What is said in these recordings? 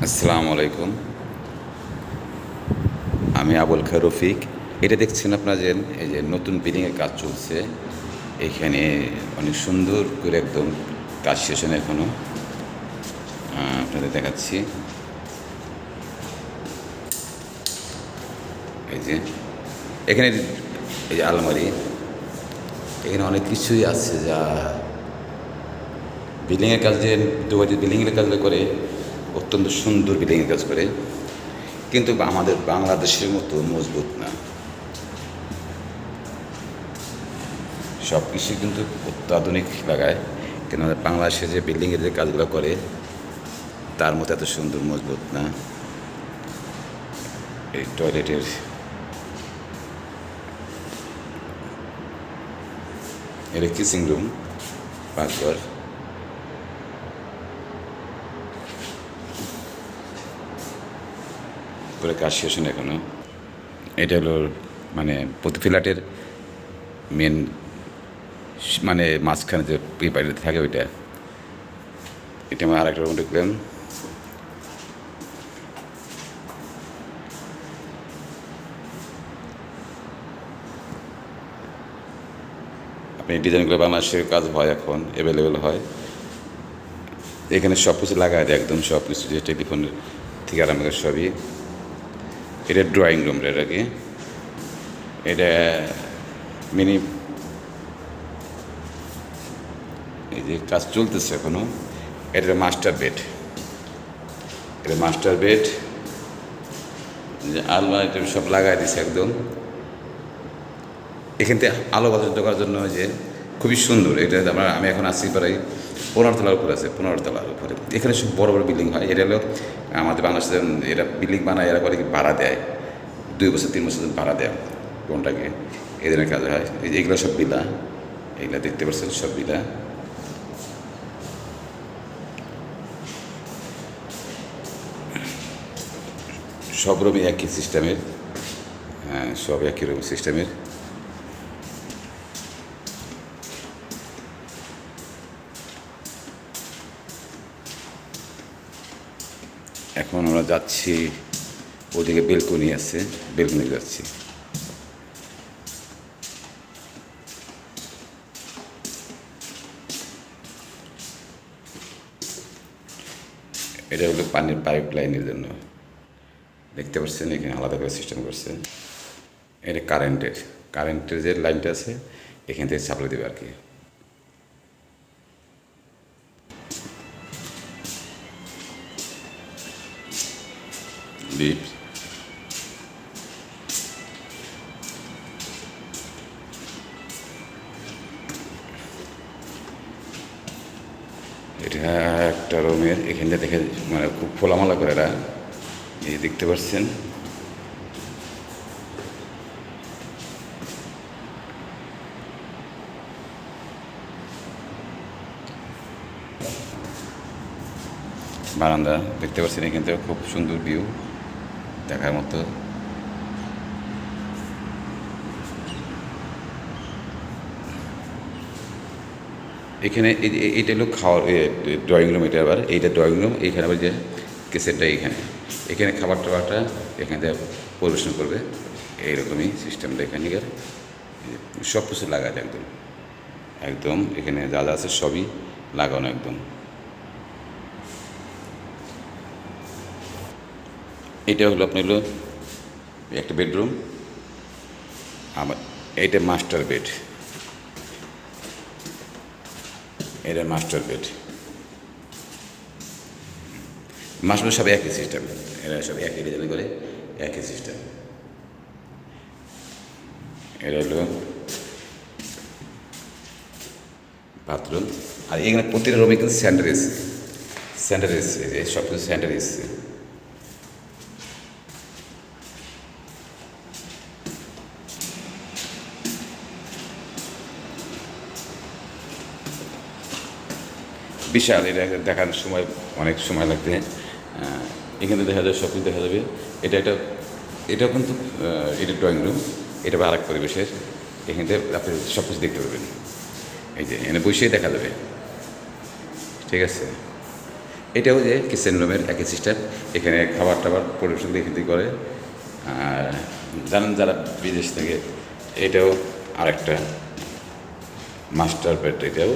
আসসালামু আলাইকুম। আমি আবুল খায়ের রফিক। এটা দেখছেন আপনারা যে এই যে নতুন বিল্ডিংয়ের কাজ চলছে। এইখানে অনেক সুন্দর করে একদম কাজ শেষ হয় না এখনও। আপনাদের দেখাচ্ছি। এই যে এখানে এই যে আলমারি, এখানে অনেক কিছুই আছে যা বিল্ডিংয়ের কাজ যে দুবাই বিল্ডিংয়ের কাজগুলো করে অত্যন্ত সুন্দর বিল্ডিংয়ের কাজ করে, কিন্তু আমাদের বাংলাদেশের মতো মজবুত না। সব কিছু কিন্তু অত্যাধুনিক লাগায়, কিন্তু আমাদের বাংলাদেশে যে বিল্ডিংয়ের যে কাজগুলো করে তার মতো এত সুন্দর মজবুত না। এই টয়লেটের এটা কিচিং রুম, পাকঘর। করে কাজ শেষ হয় না এখনো। এটা হলো মানে প্রতি ফ্ল্যাটের মেন, মানে মাঝখানে যে পেপারটা থাকে ওইটা। এটা আমার আরেকটা রুম ঢুকলাম। আপনি ডিজাইনগুলো বাংলাদেশের কাজ হয়, এখন অ্যাভেলেবেল হয়। এখানে সব কিছু লাগায় দেয়, একদম সব কিছু, যে টেলিফোনের থেকে আরম্ভ করে সবই। এটা ড্রয়িং রুম, এটাকে এটা মিনি, এই যে কাজ চলতেছে এখনো। এটা মাস্টার বেড, এটা মাস্টার বেড, যে আলমারি সব লাগাই দিছে একদম। এখান থেকে আলো বাতাস ঢোকার জন্য যে খুবই সুন্দর। এটা আমি এখন আসছি প্রায় 15 তলার উপরে আছে, 15 তলার উপরে। এখানে সব বড় বড় বিল্ডিং হয়। এটা হলো আমাদের বাংলাদেশে এরা বিল্ডিং বানায়, এরা করে কি ভাড়া দেয়, 2 বছর 3 বছর ভাড়া দেয় কোনটাকে, এই ধরনের কাজ হয়। এই যে এগুলো সব বিলা, এগুলো দেখতে পাচ্ছেন সব বিলা। সব রুমই একই সিস্টেমের, হ্যাঁ সব একই রকম সিস্টেমের। এখন আমরা যাচ্ছি ওদিকে, বেলকনি আছে, বেলকনি যাচ্ছি। এটা হলো পানির পাইপ লাইনের জন্য, দেখতে পাচ্ছেন এখানে আলাদা করে সিস্টেম করছে। এটা কারেন্টের যে লাইনটা আছে এখান থেকে সাপ্লাই দেবে আর কি। লিফট, এটা একটা রুমের, এখানটা দেখে মানে খুব খোলামেলা করে এরা, এই দেখতে পাচ্ছেন। বারান্দা দেখতে পাচ্ছেন, এখান থেকে খুব সুন্দর ভিউ দেখার মতো। এখানে এইটা হলো খাওয়ার ড্রয়িং রুম। এটা আবার এইটা ড্রয়িং রুম, এইখানে আবার যে কিচেনটা এখানে, এখানে খাবার টাবারটা এখান থেকে পরিবেশন করবে। এইরকমই সিস্টেমটা এখানকার। সব কিছু লাগায় একদম, একদম এখানে যা যা আছে সবই লাগানো একদম। এটা হলো আপনার হলো একটা বেডরুম, আমার এইটা মাস্টার বেড, এটা মাস্টার বেড। মাস্টার সব একই সিস্টেম, এরা সব একই ডিজাইন করে, একই সিস্টেম। এটা হলো বাথরুম। আর এখানে প্রতিটা রুমে কিন্তু স্যান্ডার এসছে, স্যান্ডার এসছে, এই সব কিছু স্যান্ডার এসছে। বিশাল, এটা দেখার সময় অনেক সময় লাগবে। এখানে দেখা যাবে সব কিছু দেখা যাবে। এটাও কিন্তু এটা ড্রয়িং রুম, এটা আর এক পরিবেশের। এখান থেকে আপনি সব কিছু দেখতে পারবেন, এই যে এখানে বসেই দেখা যাবে। ঠিক আছে, এটাও যে কিচেন রুমের একই সিস্টেম, এখানে খাবার টাবার পরিবেশন এখান থেকে করে। আর জানেন যারা বিদেশ থেকে, এটাও আরেকটা মাস্টার বেড। এটাও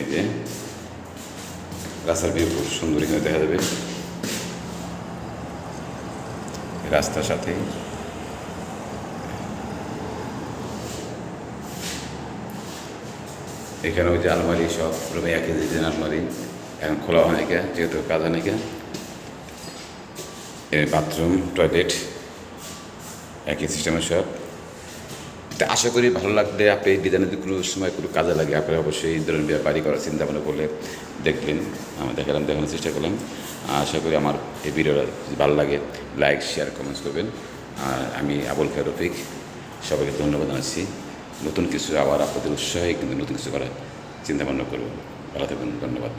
এই যে রাস্তার ভিউ খুব সুন্দর এখানে দেখা যাবে, রাস্তার সাথে। এখানে ওই যে আলমারি, সব রুমে একই ডিজাইন আলমারি, এখন খোলা হয় নাকি যেহেতু কাজ হয় নাকি। বাথরুম, টয়লেট একই সিস্টেমের সব। তা আশা করি ভালো লাগলে আপনি এই ডিজাইনের যদি কোনো সময় কোনো কাজে লাগে, আপনি অবশ্যই এই ধরনের বাড়ি করার চিন্তা ভাবনা করলে দেখবেন। আমি দেখানোর চেষ্টা করলাম। আশা করি আমার এই ভিডিওটা যদি ভালো লাগে, লাইক, শেয়ার, কমেন্টস করবেন। আর আমি আবুল খায়ের রফিক, সবাইকে ধন্যবাদ জানাচ্ছি। নতুন কিছু আবার আপনাদের উৎসাহে কিন্তু নতুন কিছু করার চিন্তা ভাবনা করব। ভালো থাকবেন, ধন্যবাদ।